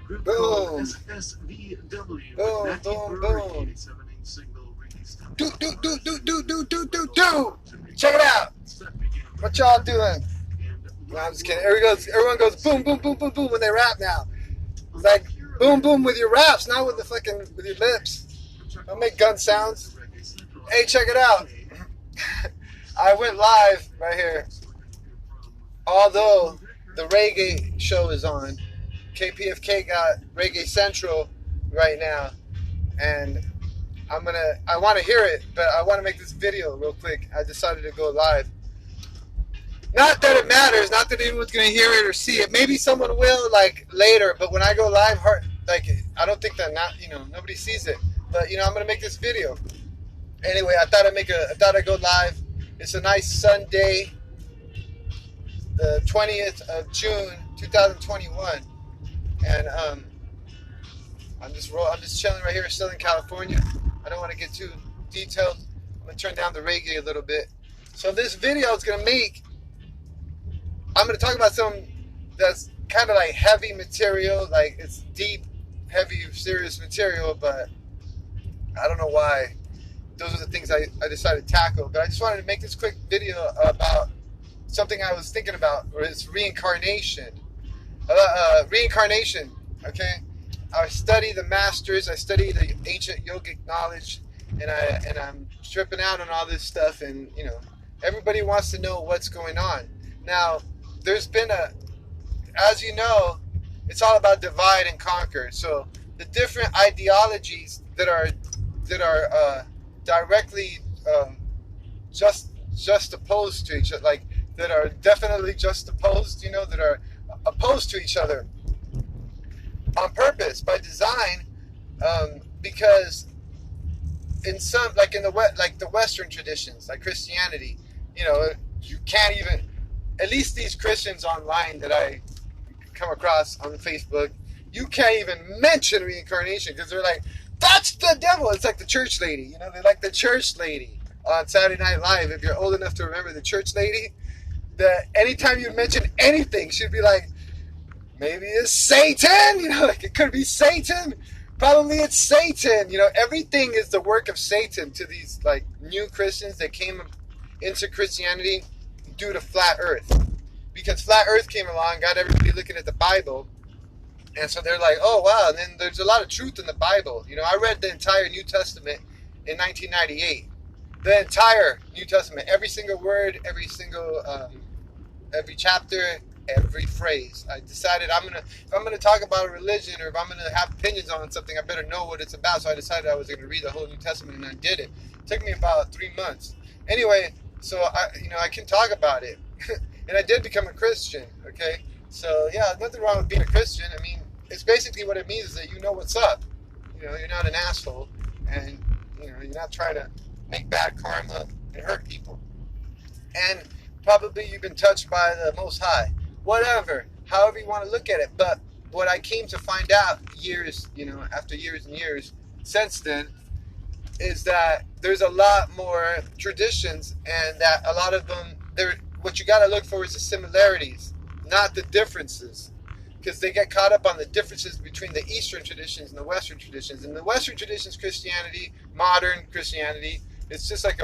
Boom. Boom, boom, boom. Do. Check it out. What y'all doing? No, I'm just kidding. Everyone goes boom, boom, boom, boom, boom when they rap now. It's like boom, boom with your raps, not with with your lips. Don't make gun sounds. Hey, check it out. I went live right here. Although the reggae show is on, KPFK got Reggae Central right now, and I want to hear it, but I want to make this video real quick. I decided to go live. Not that it matters, not that anyone's gonna hear it or see it. Maybe someone will like later, but when I go live, I don't think that nobody sees it. But I'm gonna make this video. Anyway, I thought I'd go live. It's a nice Sunday, the 20th of June, 2021, and I'm just chilling right here in Southern California. I don't want to get too detailed. I'm gonna turn down the reggae a little bit. So this video is gonna I'm going to talk about something that's kind of like heavy material, like it's deep, heavy, serious material, but I don't know why. Those are the things I decided to tackle. But I just wanted to make this quick video about something I was thinking about, or it's reincarnation. Reincarnation, okay? I study the masters, I study the ancient yogic knowledge, and I'm stripping out on all this stuff, and everybody wants to know what's going on. Now, there's been as you know, it's all about divide and conquer. So the different ideologies that are directly just opposed to each other, like that are definitely just opposed, that are opposed to each other on purpose, by design, because in some, like in the Western traditions, like Christianity, you can't even. At least these Christians online that I come across on Facebook, you can't even mention reincarnation because they're like, that's the devil. It's like the church lady. They're like the church lady on Saturday Night Live. If you're old enough to remember the church lady, that anytime you mention anything, she'd be like, maybe it's Satan. Like it could be Satan. Probably it's Satan. Everything is the work of Satan to these like new Christians that came into Christianity due to flat earth, because flat earth came along, got everybody looking at the Bible, and so they're like, oh wow, and then there's a lot of truth in the Bible. I read the entire New Testament in 1998, the entire New Testament, every single word, every chapter, every phrase. I decided if I'm gonna talk about a religion, or if I'm gonna have opinions on something, I better know what it's about. So I decided I was gonna read the whole New Testament, and I did it. It took me about 3 months. Anyway, so I can talk about it, and I did become a Christian. Okay, so yeah, nothing wrong with being a Christian. I mean, it's basically what it means is that you know what's up. You're not an asshole, and you're not trying to make bad karma and hurt people. And probably you've been touched by the Most High, whatever, however you want to look at it. But what I came to find out after years and years since then, is that there's a lot more traditions, and that a lot of them, what you got to look for is the similarities, not the differences, because they get caught up on the differences between the Eastern traditions and the Western traditions. And the Western traditions, Christianity, modern Christianity, it's just like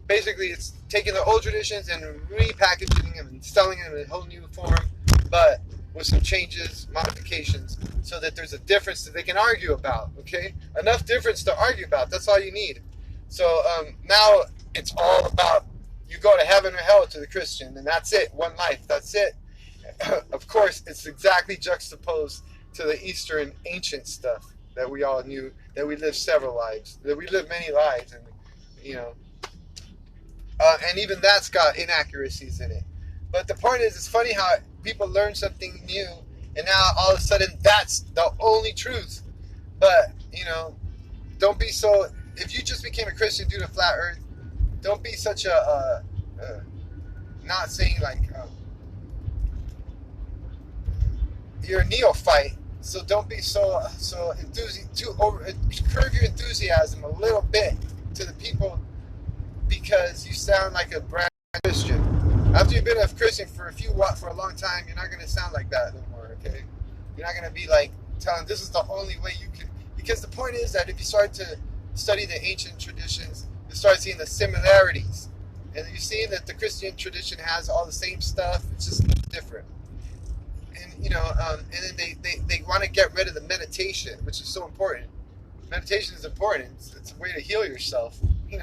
basically it's taking the old traditions and repackaging them and selling them in a whole new form, but with some changes, modifications, so that there's a difference that they can argue about, okay? Enough difference to argue about, that's all you need. So now it's all about, you go to heaven or hell to the Christian, and that's it, one life, that's it. Of course, it's exactly juxtaposed to the Eastern ancient stuff that we all knew, that we lived several lives, that we lived many lives, and and even that's got inaccuracies in it. But the point is, it's funny how people learn something new, and now all of a sudden that's the only truth. But don't be so. If you just became a Christian due to flat Earth, don't be such a not saying like you're a neophyte. So don't be so curb your enthusiasm a little bit to the people, because you sound like a brand new Christian. After you've been a Christian for a long time, you're not going to sound like that anymore, okay? You're not going to be like telling this is the only way you can. Because the point is that if you start to study the ancient traditions, you start seeing the similarities, and you see that the Christian tradition has all the same stuff. It's just different. And and then they want to get rid of the meditation, which is so important. Meditation is important. It's a way to heal yourself, and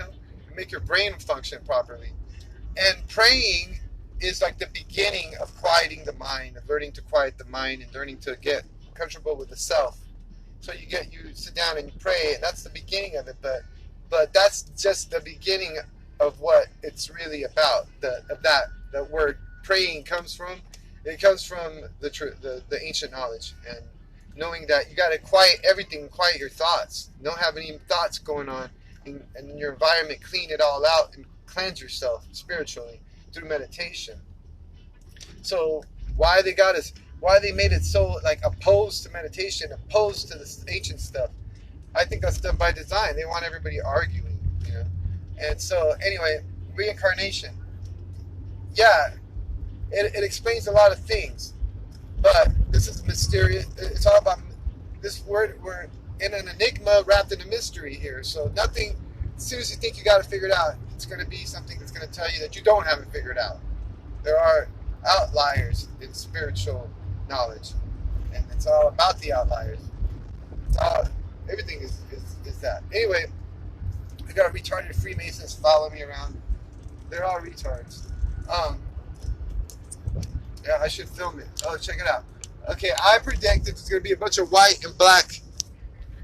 make your brain function properly. And praying is like the beginning of quieting the mind, of learning to quiet the mind and learning to get comfortable with the self. So you sit down and you pray, and that's the beginning of it. But that's just the beginning of what it's really about. The word praying comes from. It comes from the ancient knowledge, and knowing that you got to quiet everything, quiet your thoughts. Don't have any thoughts going on, and in your environment, clean it all out and cleanse yourself spiritually through meditation. So why they made it so like opposed to meditation, opposed to this ancient stuff? I think that's done by design. They want everybody arguing, And so anyway, reincarnation. Yeah, it explains a lot of things, but this is mysterious. It's all about this word. We're in an enigma wrapped in a mystery here. So nothing. As soon as you think you got it figured out, it's going to be something that's going to tell you that you don't have it figured out. There are outliers in spiritual knowledge, and it's all about the outliers. Everything is that. Anyway, I got retarded Freemasons follow me around. They're all retards. Yeah, I should film it. Oh, check it out. Okay, I predict that there's going to be a bunch of white and black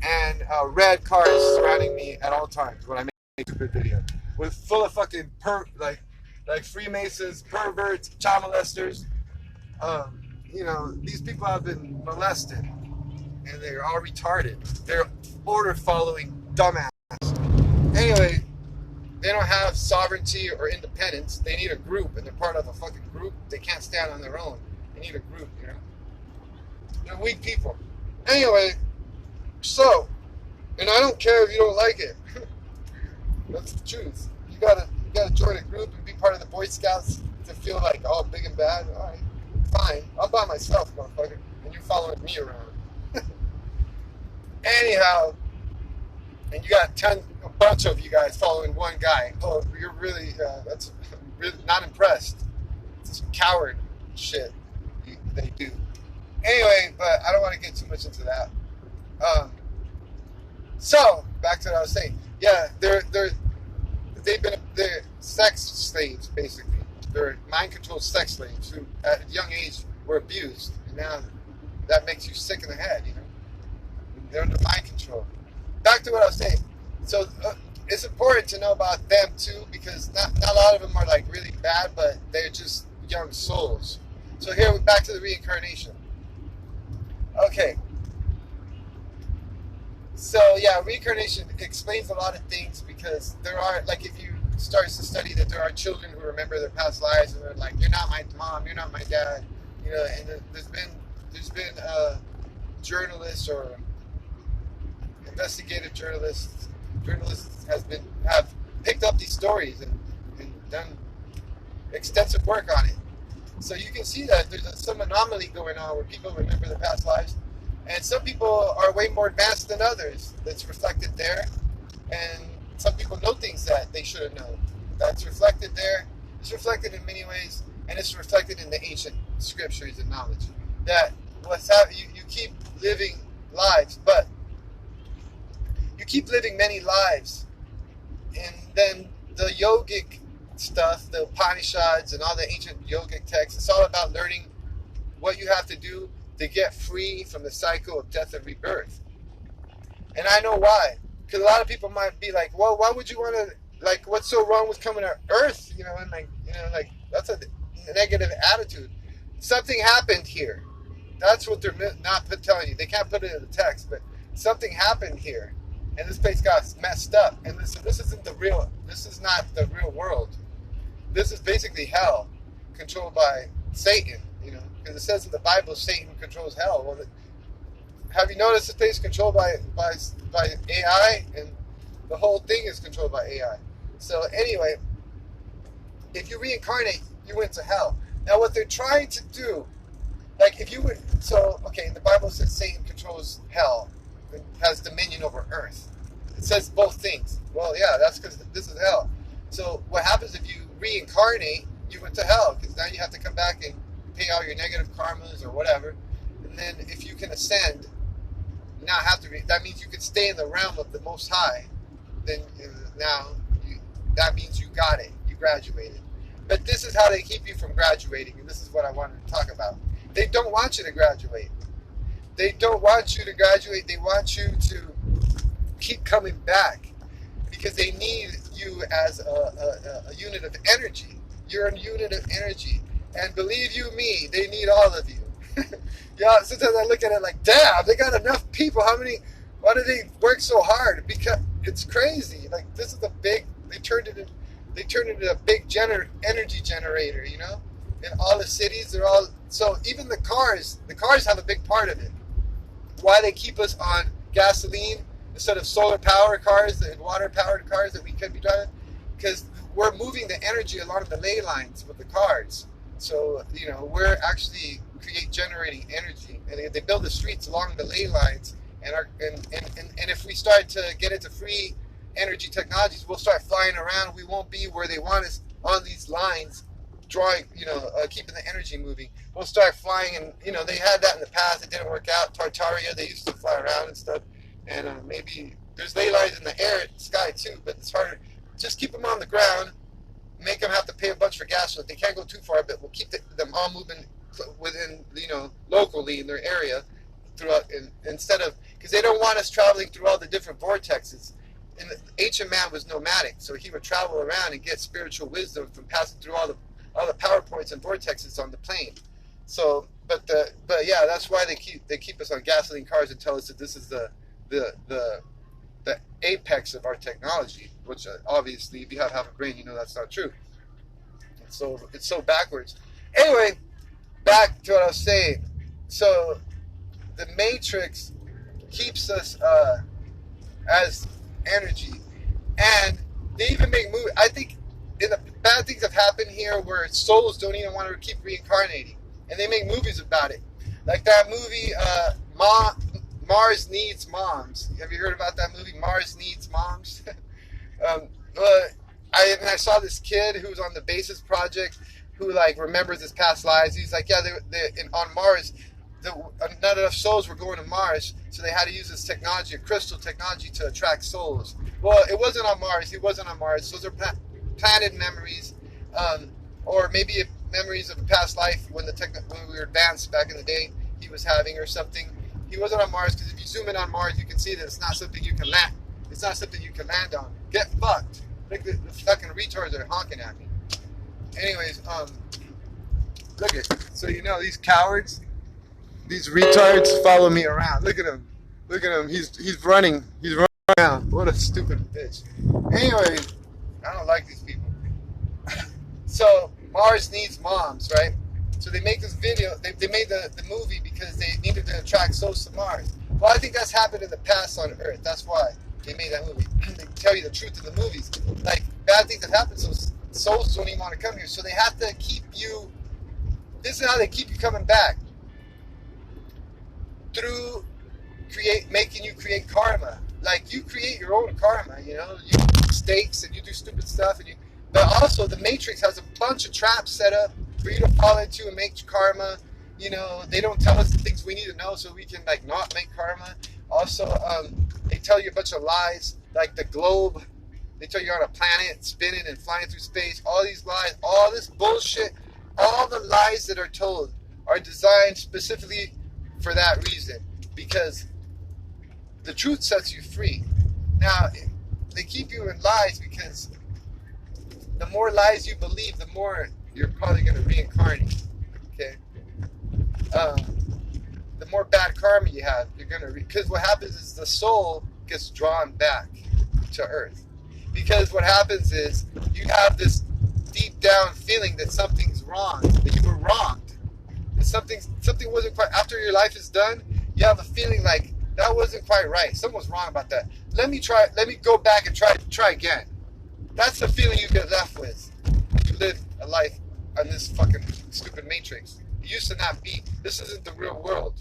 and red cars surrounding me at all times when I make a stupid video. With full of fucking like Freemasons, perverts, child molesters. These people have been molested, and they're all retarded. They're order following dumbass. Anyway, they don't have sovereignty or independence. They need a group, and they're part of a fucking group. They can't stand on their own. They need a group, They're weak people. Anyway, so, and I don't care if you don't like it. That's the truth. You gotta join a group and be part of the Boy Scouts to feel like all big and bad. All right, fine. I'm by myself, motherfucker, and you're following me around. Anyhow, and you got a bunch of you guys following one guy. Oh, you're really, that's really not impressed. It's some coward shit they do. Anyway, but I don't want to get too much into that. So back to what I was saying. Yeah, they're sex slaves basically. They're mind controlled sex slaves who, at a young age, were abused, and now that makes you sick in the head. They're under mind control. Back to what I was saying. So it's important to know about them too, because not a lot of them are like really bad, but they're just young souls. So here we're back to the reincarnation. Okay. So yeah, reincarnation explains a lot of things, because there are, like, if you start to study that there are children who remember their past lives and they're like, you're not my mom, you're not my dad, and there's been journalists or investigative journalists have picked up these stories and done extensive work on it. So you can see that there's some anomaly going on where people remember their past lives, and some people are way more advanced than others. That's reflected there, and some people know things that they should have known. That's reflected there. It's reflected in many ways, and it's reflected in the ancient scriptures and knowledge. That you keep living lives, but you keep living many lives, and then the yogic stuff, the Upanishads and all the ancient yogic texts, it's all about learning what you have to do to get free from the cycle of death and rebirth. And I know why. Because a lot of people might be like, well, why would you want to, like, what's so wrong with coming to Earth? And that's a negative attitude. Something happened here. That's what they're not telling you. They can't put it in the text, but something happened here. And this place got messed up. And this isn't this is not the real world. This is basically hell, controlled by Satan, because it says in the Bible, Satan controls hell. Well, have you noticed this place is controlled by AI, and the whole thing is controlled by AI? So anyway, if you reincarnate, you went to hell. Now what they're trying to do, like if you would, so okay, the Bible says Satan controls controls hell and has dominion over earth. It says both things. Well, yeah, that's because this is hell. So what happens if you reincarnate? You went to hell because now you have to come back and pay all your negative karmas or whatever. And then if you can ascend, not have to. That means you can stay in the realm of the Most High. Then that means you got it. You graduated. But this is how they keep you from graduating, and this is what I wanted to talk about. They don't want you to graduate. They don't want you to graduate. They want you to keep coming back because they need you as a unit of energy. You're a unit of energy. And believe you me, they need all of you. Yeah, sometimes I look at it like, damn, they got enough people. Why do they work so hard? Because it's crazy. Like, this is a big, they turned it into a big energy generator, you know? In all the cities, so even the cars have a big part of it. Why they keep us on gasoline instead of solar power cars and water powered cars that we could be driving? Because we're moving the energy along the ley lines with the cars. So, you know, we're actually generating energy. And they build the streets along the ley lines. And if we start to get into free energy technologies, we'll start flying around. We won't be where they want us on these lines, drawing, keeping the energy moving. We'll start flying, and, they had that in the past. It didn't work out. Tartaria, they used to fly around and stuff. And maybe there's ley lines in the air, sky too, but it's harder. Just keep them on the ground, make them have to pay a bunch for gas so that they can't go too far, but we'll keep them all moving within, locally in their area throughout, instead of, because they don't want us traveling through all the different vortexes. And the ancient man was nomadic, so he would travel around and get spiritual wisdom from passing through all the power points and vortexes on the plane. So, but yeah, that's why they keep us on gasoline cars and tell us that this is the apex of our technology, which obviously, if you have half a brain, you know that's not true. It's so backwards. Anyway, back to what I was saying. So the Matrix keeps us as energy, and they even make movies. I think the bad things have happened here where souls don't even want to keep reincarnating, and they make movies about it, like that movie Mars Needs Moms. Have you heard about that movie, Mars Needs Moms? I saw this kid who was on the Basis Project who remembers his past lives. He's like, yeah, on Mars, not enough souls were going to Mars, so they had to use this technology, a crystal technology, to attract souls. Well, it wasn't on Mars. He wasn't on Mars. Those are planted memories, or maybe memories of a past life when we were advanced back in the day. He was having or something. He wasn't on Mars because if you zoom in on Mars, you can see that it's not something you can land. It's not something you can land on. Get fucked. Like the fucking retards are honking at me. Anyways, look at, so these cowards, these retards follow me around. Look at him. Look at him. He's running. He's running around. What a stupid bitch. Anyway, I don't like these people. So Mars Needs Moms, right? So they make this video. They made the movie because they needed to attract souls to Mars. Well, I think that's happened in the past on Earth. That's why they made that movie. They tell you the truth in the movies. Like, bad things have happened, so souls don't even want to come here. So they have to keep you. This is how they keep you coming back. Through making you create karma. Like, you create your own karma, you do mistakes and you do stupid stuff, but also the Matrix has a bunch of traps set up for you to fall into and make karma. They don't tell us the things we need to know so we can not make karma. Also, they tell you a bunch of lies, like the globe. They tell you're on a planet spinning and flying through space. All these lies, all this bullshit, all the lies that are told are designed specifically for that reason, because the truth sets you free. Now, they keep you in lies because the more lies you believe, the more you're probably going to reincarnate. Okay? The more bad karma you have, you're going to... Because what happens is the soul gets drawn back to Earth. Because what happens is you have this deep down feeling that something's wrong, that you were wronged. That something wasn't quite... After your life is done, you have a feeling like, that wasn't quite right. Someone's wrong about that. Let me go back and try again. That's the feeling you get left with. You live a life on this fucking stupid Matrix. It used to not be. This isn't the real world.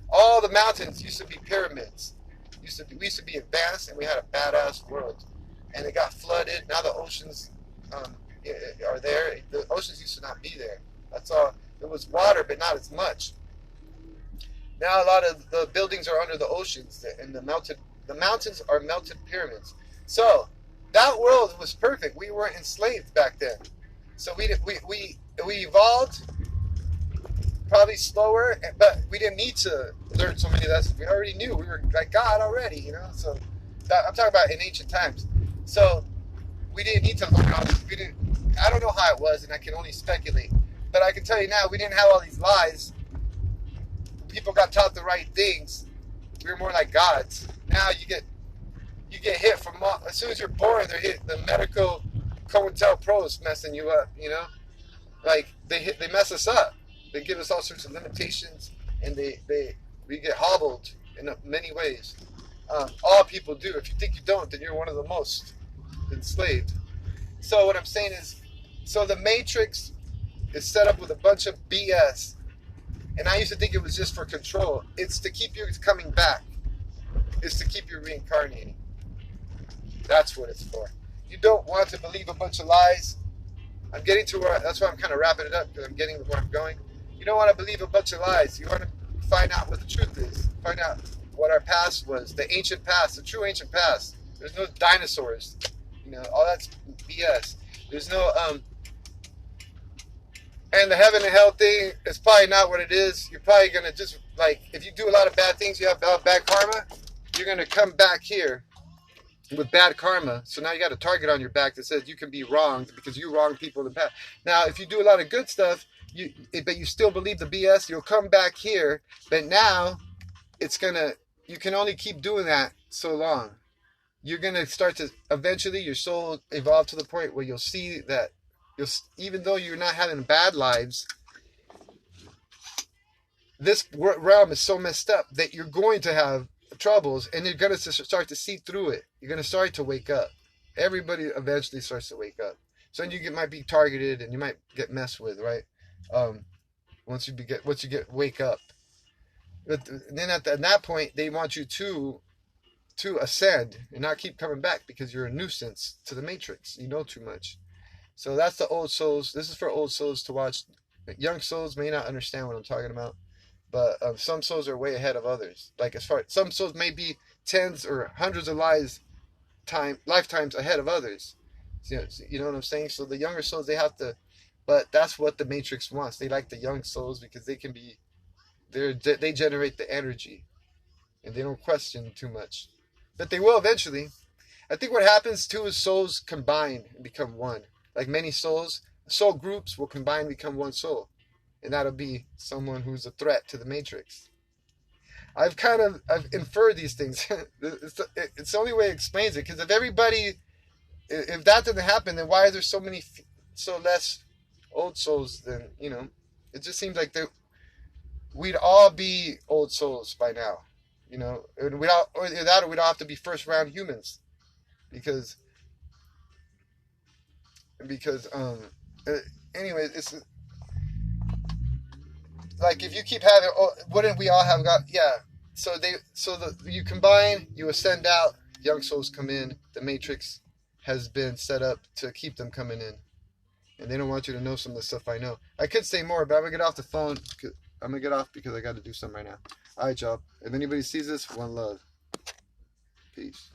All the mountains used to be pyramids. We used to be advanced, and we had a badass world. And it got flooded. Now the oceans are there. The oceans used to not be there. That's all. It was water, but not as much. Now a lot of the buildings are under the oceans, and the mountains are melted pyramids. So that world was perfect. We weren't enslaved back then. So we evolved probably slower, but we didn't need to learn so many lessons. We already knew. We were like God already, you know. So I'm talking about in ancient times. So we didn't need to learn all this. We didn't. I don't know how it was, and I can only speculate. But I can tell you now, we didn't have all these lies. People got taught the right things. We were more like gods. Now you get hit from as soon as you're born. They're hit. The medical COINTELPRO's messing you up. You know, like they mess us up. They give us all sorts of limitations, and we get hobbled in many ways. All people do. If you think you don't, then you're one of the most enslaved. So what I'm saying is, so the Matrix is set up with a bunch of BS. And I used to think it was just for control. It's to keep you coming back. It's to keep you reincarnating. That's what it's for. You don't want to believe a bunch of lies. I'm getting to where, that's why I'm kind of wrapping it up, because I'm getting to where I'm going. You don't want to believe a bunch of lies. You want to find out what the truth is. Find out what our past was. The ancient past, the true ancient past. There's no dinosaurs. You know, all that's BS. There's no, and the heaven and hell thing is probably not what it is. You're probably going to just, like, if you do a lot of bad things, you have bad karma, you're going to come back here with bad karma. So now you got a target on your back that says you can be wronged because you wronged people in the past. Now, if you do a lot of good stuff, but you still believe the BS, you'll come back here. But now, you can only keep doing that so long. You're going to start to, eventually, your soul evolve to the point where you'll see that even though you're not having bad lives, this realm is so messed up that you're going to have troubles, and you're going to start to see through it. You're going to start to wake up. Everybody eventually starts to wake up. So you might be targeted, and you might get messed with, right? Once you wake up. But then at that point, they want you to ascend and not keep coming back because you're a nuisance to the Matrix. You know too much. So that's the old souls. This is for old souls to watch. Young souls may not understand what I'm talking about, but some souls are way ahead of others. Like some souls may be tens or hundreds of lifetimes ahead of others. You know what I'm saying? So the younger souls, they have to, but that's what the Matrix wants. They like the young souls because they generate the energy, and they don't question too much. But they will eventually. I think what happens too is souls combine and become one. Like many souls, soul groups will combine and become one soul. And that'll be someone who's a threat to the Matrix. I've inferred these things. It's the only way it explains it. Because if that didn't happen, then why are there so less old souls than, you know? It just seems like we'd all be old souls by now. You know, and we'd all have to be first round humans. Because anyway, it's like if you keep having, wouldn't we all have got, yeah. So you combine, you ascend out, young souls come in. The Matrix has been set up to keep them coming in, and they don't want you to know some of the stuff I know. I could say more, but I'm gonna get off the phone. I'm gonna get off because I got to do something right now. All right, y'all. If anybody sees this, one love. Peace.